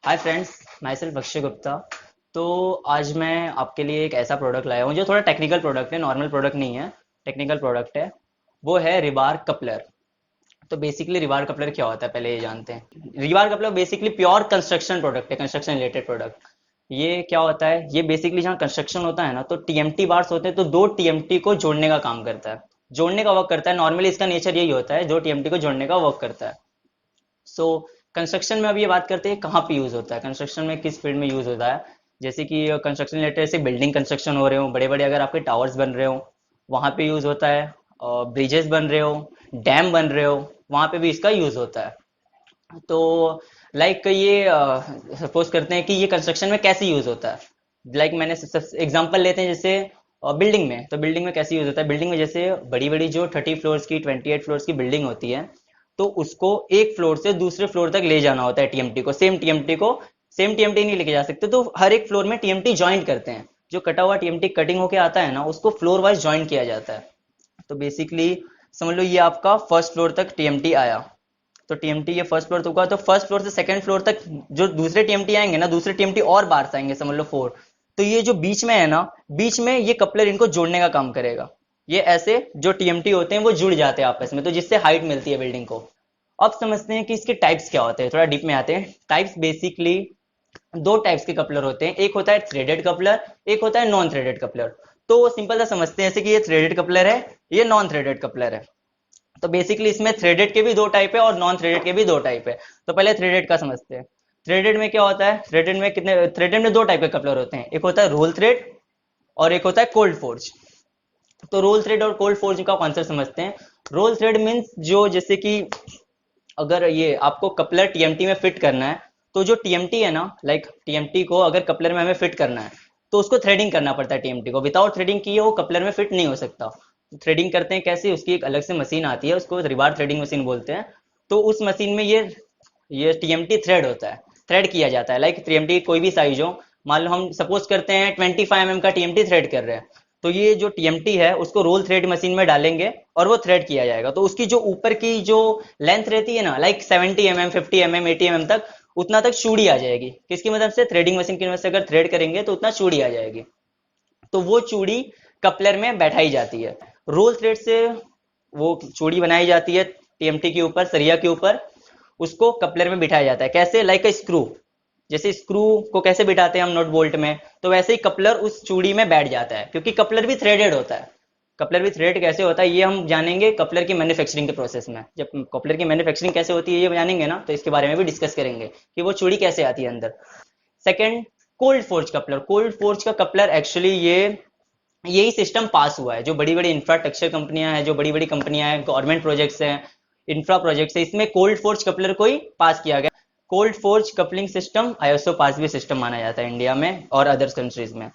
Hi friends, my self Akshay Gupta. तो आज मैं आपके लिए एक ऐसा प्रोडक्ट लाया हूँ जो थोड़ा टेक्निकल प्रोडक्ट है, नॉर्मल प्रोडक्ट नहीं है। टेक्निकल प्रोडक्ट है, वो है रिबार कपलर। तो बेसिकली रिबार कपलर क्या होता है पहले ये जानते हैं। रिबार coupler basically pure construction product है, कंस्ट्रक्शन रिलेटेड प्रोडक्ट। ये क्या होता है, ये बेसिकली जहाँ कंस्ट्रक्शन होता है ना, तो टीएमटी बार्स होते हैं, तो दो टीएमटी को जोड़ने का काम करता है, जोड़ने का वर्क करता है। नॉर्मली इसका नेचर यही होता है, दो टीएमटी को जोड़ने का वर्क करता है। सो कंस्ट्रक्शन में अब ये बात करते हैं कहाँ पे यूज होता है, कंस्ट्रक्शन में किस फील्ड में यूज होता है। जैसे कि कंस्ट्रक्शन रिलेटेड से बिल्डिंग कंस्ट्रक्शन हो रहे हो, बड़े बड़े अगर आपके टावर्स बन रहे हो वहाँ पे यूज होता है। ब्रिजेस बन रहे हो, डैम बन रहे हो, वहाँ पे भी इसका यूज होता है। तो लाइक ये सपोज करते हैं कि ये कंस्ट्रक्शन में कैसे यूज होता है। लाइक मैंने एग्जांपल लेते हैं, जैसे बिल्डिंग में, तो बिल्डिंग में कैसे यूज होता है। बिल्डिंग में जैसे बड़ी बड़ी जो 30 फ्लोर्स की 28 फ्लोर्स की बिल्डिंग होती है, तो उसको एक फ्लोर से दूसरे फ्लोर तक ले जाना होता है टीएमटी को, सेम टीएमटी नहीं लेके जा सकते, तो हर एक फ्लोर में टीएमटी ज्वाइंट करते हैं। जो कटा हुआ टीएमटी कटिंग होके आता है ना, उसको फ्लोर वाइज ज्वाइंट किया जाता है। तो बेसिकली समझ लो ये आपका फर्स्ट फ्लोर तक टीएमटी आया, तो टीएमटी ये फर्स्ट फ्लोर तक हुआ, तो फर्स्ट फ्लोर से सेकंड फ्लोर तक जो दूसरे टीएमटी आएंगे ना, दूसरे टीएमटी और बाहर से आएंगे, समझ लो 4। तो ये जो बीच में है ना, बीच में ये कपलर इनको जोड़ने का काम करेगा। ये ऐसे जो टीएमटी होते हैं वो जुड़ जाते हैं आपस में, तो जिससे हाइट मिलती है बिल्डिंग को। अब समझते हैं कि इसके टाइप्स क्या होते हैं, थोड़ा डीप में आते हैं। टाइप्स बेसिकली दो टाइप्स के कपलर होते हैं, एक होता है थ्रेडेड कपलर, एक होता है नॉन थ्रेडेड कपलर। तो सिंपल सा समझते हैं, जैसे कि ये थ्रेडेड कपलर है, ये नॉन थ्रेडेड कपलर है। तो बेसिकली इसमें थ्रेडेड के भी दो टाइप है और नॉन थ्रेडेड के भी दो टाइप है। तो पहले थ्रेडेड का समझते हैं। थ्रेडेड में क्या होता है, थ्रेडेड में दो टाइप के कपलर होते हैं, एक होता है रोल थ्रेड और एक होता है कोल्ड फोर्ज। तो रोल थ्रेड और कोल्ड फोर्ज का कॉन्सेप्ट समझते हैं। रोल थ्रेड मीन्स जो, जैसे कि अगर ये आपको कपलर टीएमटी में फिट करना है, तो जो टीएमटी है ना, लाइक टीएमटी को अगर कपलर में हमें फिट करना है, तो उसको थ्रेडिंग करना पड़ता है टीएमटी को। विदाउट थ्रेडिंग किए वो कपलर में फिट नहीं हो सकता। थ्रेडिंग करते हैं कैसे, उसकी एक अलग से मशीन आती है, उसको रिबार थ्रेडिंग मशीन बोलते हैं। तो उस मशीन में ये टीएमटी थ्रेड होता है, थ्रेड किया जाता है। लाइक टीएमटी कोई भी साइज हो, मान लो हम सपोज करते हैं 25 mm का टीएमटी थ्रेड कर रहे हैं, तो ये जो टीएमटी है उसको रोल थ्रेड मशीन में डालेंगे और वो थ्रेड किया जाएगा। तो उसकी जो ऊपर की जो लेंथ रहती है ना, लाइक 70 mm, 50 mm, 80 mm तक, उतना तक चूड़ी आ जाएगी। किसकी मदद से, थ्रेडिंग मशीन की मदद से अगर थ्रेड करेंगे तो उतना चूड़ी आ जाएगी। तो वो चूड़ी कपलर में बैठाई जाती है। रोल थ्रेड से वो चूड़ी बनाई जाती है टीएमटी के ऊपर, सरिया के ऊपर, उसको कपलर में बिठाया जाता है। कैसे, लाइक अ स्क्रू। जैसे स्क्रू को कैसे बिठाते हैं हम नट बोल्ट में, तो वैसे ही कपलर उस चूड़ी में बैठ जाता है, क्योंकि कपलर भी थ्रेडेड होता है। कपलर भी थ्रेड कैसे होता है ये हम जानेंगे कपलर की मैन्युफैक्चरिंग के प्रोसेस में। जब कपलर की मैन्युफैक्चरिंग कैसे होती है ये जानेंगे ना, तो इसके बारे में भी डिस्कस करेंगे कि वो चूड़ी कैसे आती है अंदर। Second, cold forge coupler. Cold forge का कपलर एक्चुअली ये यही सिस्टम पास हुआ है। जो बड़ी बड़ी इंफ्रास्ट्रक्चर कंपनियां हैं, जो बड़ी बड़ी कंपनियां हैं, गवर्नमेंट प्रोजेक्ट्स हैं, इंफ्रा प्रोजेक्ट्स है, इसमें कोल्ड फोर्ज कपलर को ही पास किया गया। Cold forge coupling system ISO pass भी सिस्टम माना जाता है इंडिया में और अदर्स कंट्रीज में।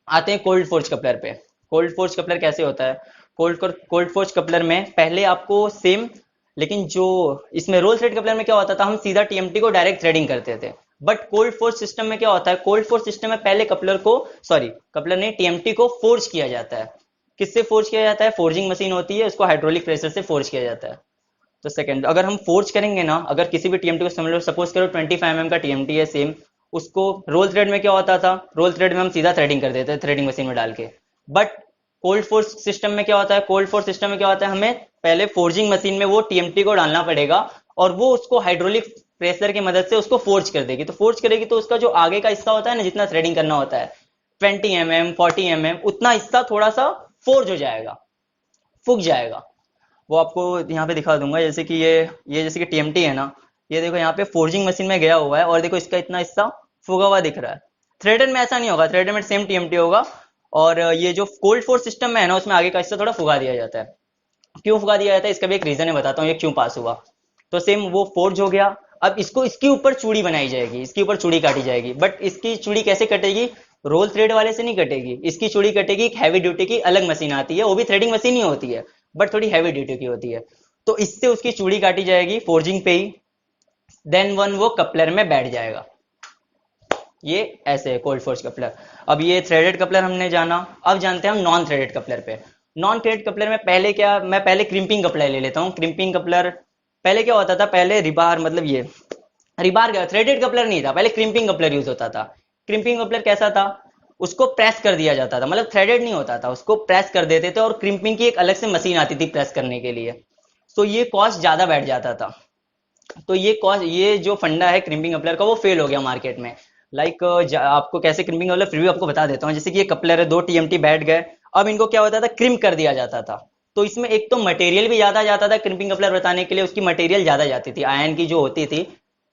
आते हैं कोल्ड फोर्ज कपलर पे। कोल्ड फोर्ज कपलर कैसे होता है। कोल्ड फोर्ज कपलर में पहले आपको सेम, लेकिन जो इसमें रोल थ्रेड कपलर में क्या होता था, हम सीधा टीएमटी को डायरेक्ट थ्रेडिंग करते थे। बट कोल्ड फोर्ज सिस्टम में क्या होता है, कोल्ड फोर्ज सिस्टम में पहले कपलर को, सॉरी कपलर नहीं, टीएमटी को फोर्ज किया जाता है। किससे फोर्ज किया जाता है, फोर्जिंग मशीन होती है, उसको हाइड्रोलिक प्रेशर से फोर्ज किया जाता है। तो सेकंड, अगर हम फोर्ज करेंगे ना, अगर किसी भी टीएमटी को समझ लो, सपोज करो 25 mm का टीएमटी है सेम, उसको रोल थ्रेड में क्या होता था, रोल थ्रेड में हम सीधा थ्रेडिंग कर देते हैं थ्रेडिंग मशीन में डाल के। बट कोल्ड फोर्स सिस्टम में क्या होता है, कोल्ड फोर्स सिस्टम में क्या होता है, हमें पहले फोर्जिंग मशीन में वो टीएमटी को डालना पड़ेगा, और वो उसको हाइड्रोलिक प्रेशर की मदद से उसको फोर्ज कर देगी। तो फोर्ज करेगी तो उसका जो आगे का हिस्सा होता है ना, जितना थ्रेडिंग करना होता है 20 mm, 40 mm, उतना हिस्सा थोड़ा सा फोर्ज हो जाएगा, फूक जाएगा। वो आपको यहाँ पे दिखा दूंगा, जैसे कि ये जैसे कि टीएमटी है ना, ये देखो यहाँ पे फोर्जिंग मशीन में गया हुआ है, और देखो इसका इतना हिस्सा फूगा हुआ दिख रहा है। थ्रेडेड में ऐसा नहीं होगा, थ्रेडेड में सेम टीएमटी होगा। और ये जो कोल्ड फोर्स सिस्टम में है ना, उसमें आगे का हिस्सा थोड़ा फुगा दिया जाता है। क्यों फुगा दिया जाता है, इसका भी एक रीजन है, बताता हूँ ये क्यों पास हुआ। तो सेम वो फोर्ज हो गया। अब इसको इसके ऊपर चूड़ी बनाई जाएगी, इसके ऊपर चूड़ी काटी जाएगी। बट इसकी चूड़ी कैसे कटेगी, रोल थ्रेड वाले से नहीं कटेगी। इसकी चूड़ी कटेगी एक हैवी ड्यूटी की अलग मशीन आती है, वो भी थ्रेडिंग मशीन ही होती है, बट थोड़ी हैवी ड्यूटी की होती है। तो इससे उसकी चूड़ी काटी जाएगी फोर्जिंग पे ही, देन वन वो कपलर में बैठ जाएगा। ये ऐसे है कोल्ड फोर्ज कपलर। अब ये थ्रेडेड कपलर हमने जाना, अब जानते हैं हम नॉन थ्रेडेड कपलर पे। नॉन थ्रेडेड कपलर में पहले क्या, मैं पहले क्रिम्पिंग कपलर ले लेता हूँ। क्रिम्पिंग कपलर पहले क्या होता था, पहले रिबार मतलब ये रिबार थ्रेडेड कपलर नहीं था, पहले क्रिम्पिंग कपलर यूज होता था। क्रिम्पिंग कपलर कैसा था, उसको प्रेस कर दिया जाता था, मतलब थ्रेडेड नहीं होता था, उसको प्रेस कर देते थे, और क्रिम्पिंग की एक अलग से मशीन आती थी प्रेस करने के लिए। तो ये कॉस्ट ज्यादा बैठ जाता था। तो ये कॉस्ट, ये जो फंडा है क्रिम्पिंग कपलर का, वो फेल हो गया मार्केट में। लाइक आपको कैसे क्रिम्पिंग कपलर फिर भी आपको बता देता हूँ। जैसे कि ये कपलर है, 2 TMT बैठ गए, अब इनको क्या होता था, क्रिम कर दिया जाता था। तो इसमें एक तो मटेरियल भी ज्यादा जाता था, क्रिम्पिंग कपलर बताने के लिए उसकी मटेरियल ज्यादा जाती थी, आयन की जो होती थी,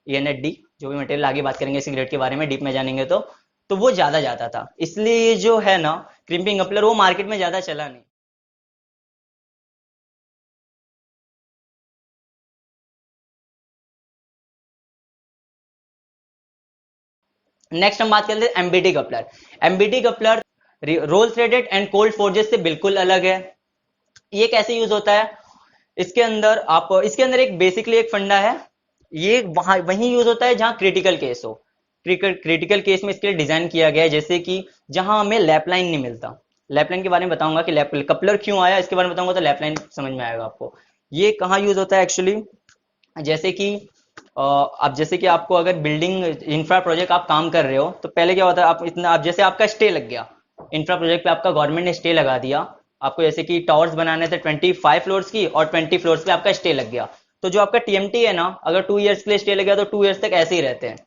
ENHD, जो भी मटेरियल, आगे बात करेंगे इस ग्रेड के बारे में डीप में जानेंगे तो वो ज्यादा जाता था, इसलिए ये जो है ना क्रिम्पिंग कपलर, वो मार्केट में ज्यादा चला नहीं। नेक्स्ट हम बात करते हैं MBT coupler. MBT coupler roll threaded and cold forges से बिल्कुल अलग है। ये कैसे यूज होता है, इसके अंदर आप, इसके अंदर एक बेसिकली एक फंडा है, ये वहां वहीं यूज होता है जहां क्रिटिकल केस हो। क्रिटिकल केस में इसके लिए डिजाइन किया गया है, जैसे कि जहां हमें लैपलाइन नहीं मिलता। लैपलाइन के बारे में बताऊंगा कि लैप कपलर क्यों आया, इसके बारे में बताऊंगा तो लैपलाइन समझ में आएगा आपको। ये कहाँ यूज होता है एक्चुअली, जैसे कि अब जैसे कि आपको अगर बिल्डिंग इंफ्रा प्रोजेक्ट आप काम कर रहे हो, तो पहले क्या होता है, आप इतना, आप जैसे आपका स्टे लग गया इंफ्रा प्रोजेक्ट पे, आपका गवर्नमेंट ने स्टे लगा दिया आपको, जैसे कि टावर्स बनाने थे 25 फ्लोर्स की, और 20 फ्लोर्स पे आपका स्टे लग गया। तो जो आपका TMT है ना, अगर 2 ईयर्स के लिए स्टे लग गया तो 2 ईयर्स तक ऐसे ही रहते हैं।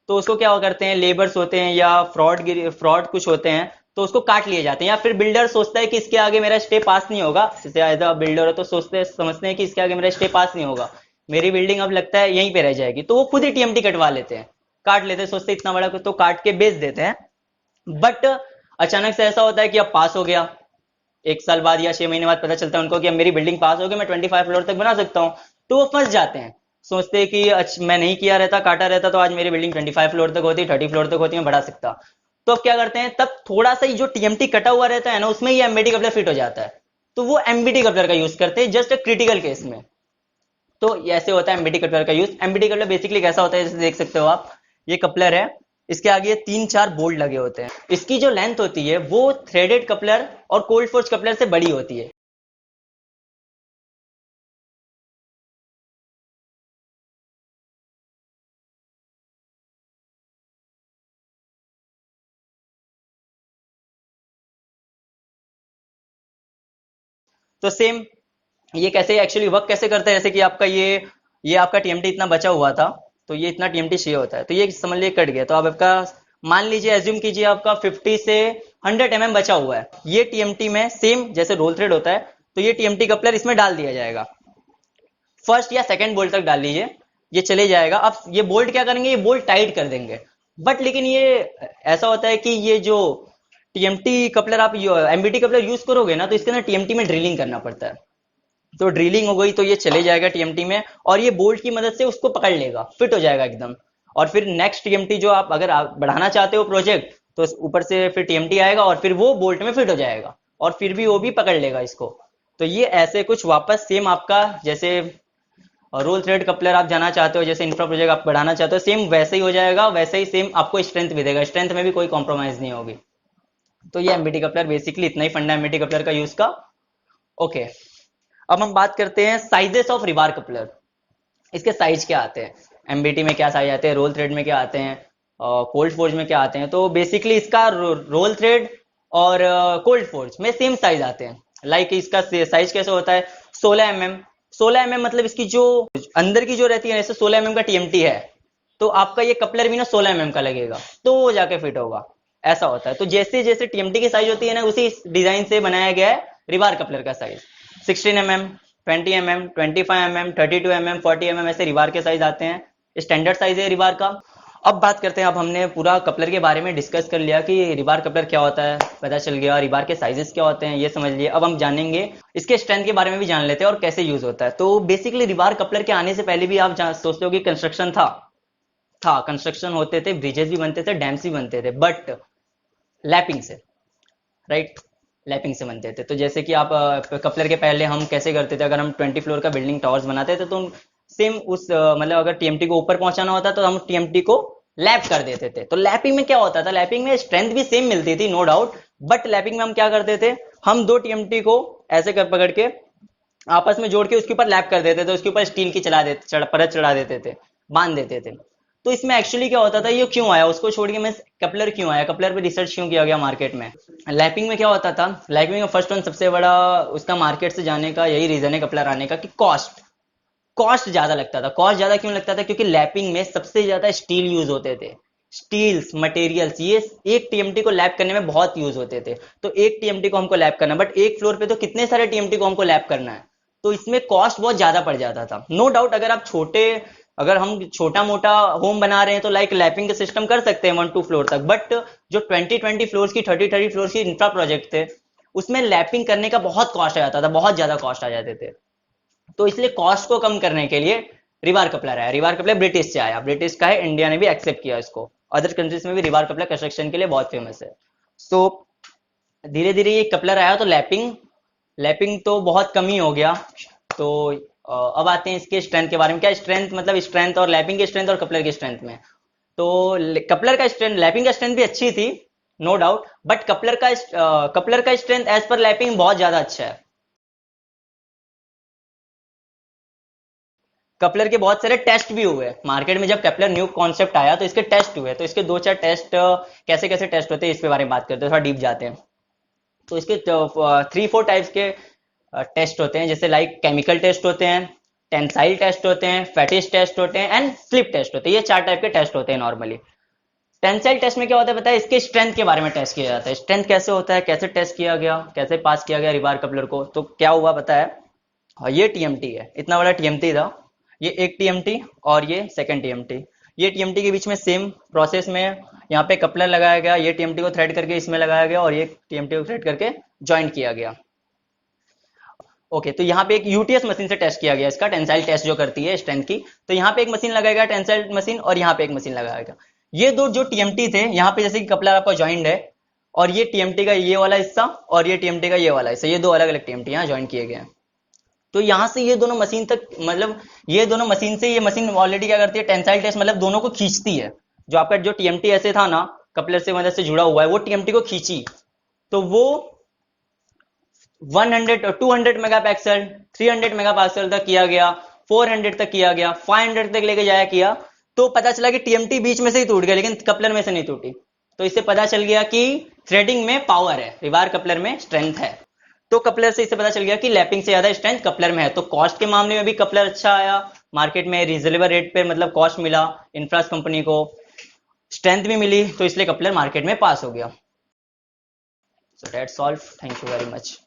तो उसको क्या करते हैं, लेबर्स होते हैं या फ्रॉड कुछ होते हैं, तो उसको काट लिए जाते हैं, या फिर बिल्डर सोचता है कि इसके आगे मेरा स्टे पास नहीं होगा, जैसे एज अ बिल्डर हो तो सोचते समझते हैं कि इसके आगे मेरा स्टे पास नहीं होगा, मेरी बिल्डिंग अब लगता है यहीं पे रह जाएगी, तो वो खुद ही TMT कटवा लेते हैं, काट लेते हैं, सोचते हैं इतना बड़ा कुछ तो काट के बेच देते हैं। बट अचानक से ऐसा होता है कि अब पास हो गया, 1 साल बाद या 6 महीने बाद पता चलता है उनको कि अब मेरी बिल्डिंग पास हो गई, मैं 25 फ्लोर तक बना सकता हूँ। तो वो फंस जाते हैं, सोचते हैं कि अच्छा मैं नहीं किया रहता, काटा रहता, तो आज मेरी बिल्डिंग 25 फ्लोर तक होती, 30 फ्लोर तक होती, मैं बढ़ा सकता। तो अब क्या करते हैं, तब थोड़ा सा ही जो TMT कटा हुआ रहता है ना, उसमें ये एमबीटी कपलर फिट हो जाता है, तो वो एमबीटी कपलर का यूज करते हैं जस्ट क्रिटिकल केस में। तो ये ऐसे होता है एमबीटी कपलर का यूज। एमबीटी कपलर बेसिकली कैसा होता है, जैसे देख सकते हो आप, ये कपलर है, इसके आगे 3-4 बोल्ट लगे होते हैं, इसकी जो लेंथ होती है वो थ्रेडेड कपलर और कोल्ड फोर्ज कपलर से बड़ी होती है। तो सेम ये कैसे एक्चुअली वर्क कैसे करता है, जैसे कि आपका ये आपका TMT इतना बचा हुआ था, तो ये इतना TMT चाहिए होता है, तो ये समझ लीजिए कट गया, तो आप आपका मान लीजिए, एज्यूम कीजिए आपका 50 से 100 mm बचा हुआ है, ये TMT में सेम जैसे रोल थ्रेड होता है, तो ये TMT कपलर इसमें डाल दिया जाएगा, फर्स्ट या सेकंड बोल्ट तक डाल लीजिए, ये चले जाएगा। अब ये बोल्ट क्या करेंगे, ये बोल्ट टाइट कर देंगे। बट लेकिन ये ऐसा होता है कि ये जो TMT कपलर आप एमबीटी कपलर यूज करोगे ना, तो इसके अंदर TMT में ड्रिलिंग करना पड़ता है, तो ड्रिलिंग हो गई तो ये चले जाएगा TMT में, और ये बोल्ट की मदद से उसको पकड़ लेगा, फिट हो जाएगा एकदम। और फिर नेक्स्ट TMT जो आप अगर आप बढ़ाना चाहते हो प्रोजेक्ट, तो ऊपर से फिर TMT आएगा और फिर वो बोल्ट में फिट हो जाएगा, और फिर भी वो भी पकड़ लेगा इसको। तो ये ऐसे कुछ वापस सेम आपका जैसे रोल थ्रेड कपलर आप जाना चाहते हो, जैसे इंफ्रा प्रोजेक्ट आप बढ़ाना चाहते हो, सेम वैसे ही हो जाएगा, वैसे ही सेम आपको स्ट्रेंथ भी देगा, स्ट्रेंथ में भी कोई कॉम्प्रोमाइज नहीं होगी। तो ये एमबीटी कपलर बेसिकली इतना ही फंडा एमबीटी कपलर का यूज का। ओके, अब हम बात करते हैं साइजेस ऑफ रिबार कपलर, इसके साइज क्या आते हैं, एमबीटी में क्या साइज आते हैं, रोल थ्रेड में क्या आते हैं, कोल्ड फोर्ज में क्या आते हैं। तो बेसिकली इसका रोल थ्रेड और कोल्ड फोर्ज में सेम साइज आते हैं। लाइक इसका साइज कैसे होता है, 16 mm। 16 mm मतलब इसकी जो अंदर की जो रहती है, जैसे 16 mm का TMT है, तो आपका ये कपलर भी ना 16 mm का लगेगा, तो वो जाके फिट होगा, ऐसा होता है। तो जैसे जैसे TMT की साइज होती है ना, उसी डिजाइन से बनाया गया है रिबार कपलर का size. 16 mm, 20 mm, 25 mm, 32 mm, 40 mm, ऐसे रिबार के साइज आते हैं, स्टैंडर्ड साइज है रिबार का। अब बात करते हैं, अब हमने पूरा कपलर के बारे में डिस्कस कर लिया कि रिबार कपलर क्या होता है, पता चल गया रिबार के साइजेस क्या होते हैं, ये समझ लिए। अब हम जानेंगे इसके स्ट्रेंथ के बारे में भी जान लेते हैं और कैसे यूज होता है। तो बेसिकली रिबार कपलर के आने से पहले भी आप सोचते हो कि कंस्ट्रक्शन था कंस्ट्रक्शन होते थे, ब्रिजेस भी बनते थे, डैम्स भी बनते थे, बट लैपिंग से, राइट, लैपिंग से बनते थे। तो जैसे कि आप कपलर के पहले हम कैसे करते थे, अगर हम 20 फ्लोर का बिल्डिंग टावर्स बनाते थे, तो सेम उस मतलब अगर TMT को ऊपर पहुंचाना होता तो हम TMT को लैप कर देते थे। तो लैपिंग में क्या होता था, लैपिंग में स्ट्रेंथ भी सेम मिलती थी, नो डाउट, बट लैपिंग में हम क्या करते थे, हम 2 TMT को ऐसे कर पकड़ के आपस में जोड़ के उसके ऊपर लैप कर देते थे, उसके ऊपर स्टील की परत चढ़ा देते थे, बांध देते थे। तो इसमें एक्चुअली क्या होता था, ये क्यों आया, उसको छोड़ के मैं कपलर क्यों आया, कपलर पे रिसर्च क्यों किया गया मार्केट में। लैपिंग में क्या होता था, लैपिंग में फर्स्ट वन सबसे बड़ा उसका मार्केट से जाने का यही रीजन है कपलर आने का कि कॉस्ट, कॉस्ट ज्यादा लगता था। कॉस्ट ज्यादा क्यों लगता था, क्योंकि लैपिंग में सबसे ज्यादा स्टील यूज होते थे, स्टील्स मटेरियल्स, ये एक टीएमटी को लैप करने में बहुत यूज होते थे। तो एक टीएमटी को हमको लैप करना, बट एक फ्लोर पे तो कितने सारे टीएमटी को हमको लैप करना है, तो इसमें कॉस्ट बहुत ज्यादा पड़ जाता था। नो डाउट अगर आप छोटे, अगर हम छोटा मोटा होम बना रहे हैं तो लाइक लैपिंग का सिस्टम कर सकते हैं 1-2 फ्लोर तक, बट जो 20-20 फ्लोर की 30-30 फ्लोर की इंफ्रा प्रोजेक्ट थे उसमें लैपिंग करने का बहुत कॉस्ट आ जाता था, बहुत ज्यादा कॉस्ट आ जाते थे। तो इसलिए कॉस्ट को कम करने के लिए रिवार कपलर आया। रिवार कपलर ब्रिटिश से आया, ब्रिटिश का है, इंडिया ने भी एक्सेप्ट किया इसको। अदर कंट्रीज में भी रिवार कपलर कंस्ट्रक्शन के लिए बहुत फेमस है। सो धीरे धीरे ये कपलर आया तो लैपिंग, लैपिंग तो बहुत कम ही हो गया। तो अब आते हैं इसके स्ट्रेंथ के बारे में। क्या स्ट्रेंथ, मतलब स्ट्रेंथ और लैपिंग की स्ट्रेंथ और कपलर की स्ट्रेंथ में। तो कपलर का स्ट्रेंथ, लैपिंग का स्ट्रेंथ भी अच्छी थी नो डाउट, बट कपलर का स्ट्रेंथ एज पर लैपिंग बहुत ज्यादा अच्छा है। कपलर के बहुत सारे टेस्ट भी हुए मार्केट में। जब कपलर न्यू कॉन्सेप्ट आया तो इसके टेस्ट हुए, तो इसके 2-4 टेस्ट, कैसे कैसे टेस्ट होते हैं इसके बारे में बात करते हैं, थोड़ा डीप जाते हैं। तो इसके 3-4 टाइप्स के टेस्ट होते हैं, जैसे लाइक केमिकल टेस्ट होते हैं, टेंसाइल टेस्ट होते हैं, फैटिस टेस्ट होते हैं एंड स्लिप टेस्ट होते हैं। ये 4 टाइप के टेस्ट होते हैं नॉर्मली। टेंसाइल टेस्ट में क्या होता है पता है, इसके स्ट्रेंथ के बारे में टेस्ट किया जाता है। स्ट्रेंथ कैसे होता है, कैसे टेस्ट किया गया, कैसे पास किया गया रिवार कपलर को। तो क्या हुआ पता है, ये टीएमटी है, इतना बड़ा टीएमटी था, ये एक टीएमटी और ये सेकंड टीएमटी। ये टीएमटी के बीच में सेम प्रोसेस में यहाँ पे कपलर लगाया गया, ये टीएमटी को थ्रेड करके इसमें लगाया गया और ये टीएमटी को थ्रेड करके ज्वाइंट किया गया। ओके, तो यहाँ पे एक यूटीएस मशीन से टेस्ट किया गया इसका, टेंसाइल टेस्ट जो करती है स्ट्रेंथ की। तो यहाँ पे एक मशीन लगाएगा टेंसाइल मशीन, और यहाँ पे एक मशीन लगाएगा। ये दो जो टीएमटी थे, यहाँ पे जैसे कि कपलर आपका ज्वाइंट है, और ये टीएमटी का ये वाला हिस्सा और ये टीएमटी का ये वाला हिस्सा, ये दो अलग अलग टीएमटी यहाँ ज्वाइन किए गए हैं। तो यहाँ से ये दोनों मशीन तक, मतलब ये दोनों मशीन से, ये मशीन ऑलरेडी क्या करती है, टेंसाइल टेस्ट मतलब दोनों को खींचती है। जो आपका जो टीएमटी ऐसे था ना, कपलर से मदद से जुड़ा हुआ है, वो टीएमटी को खींची, तो वो 100 200 मेगापिक्सल 300 मेगापिक्सल तक किया गया, 400 तक किया गया, 500 तक लेके जाया किया। तो पता चला कि टीएमटी बीच में से ही टूट गया, लेकिन कपलर में से नहीं टूटी। तो इससे पता चल गया कि थ्रेडिंग में पावर है, रिवार कपलर में स्ट्रेंथ है। तो कपलर से इससे पता चल गया कि लैपिंग से ज्यादा स्ट्रेंथ कपलर में है। तो कॉस्ट के मामले में भी कपलर अच्छा आया, मार्केट में रिजनेबल रेट पे मतलब कॉस्ट मिला इंफ्रास कंपनी को, स्ट्रेंथ भी मिली, तो इसलिए कपलर मार्केट में पास हो गया। So that's all, thank you very much.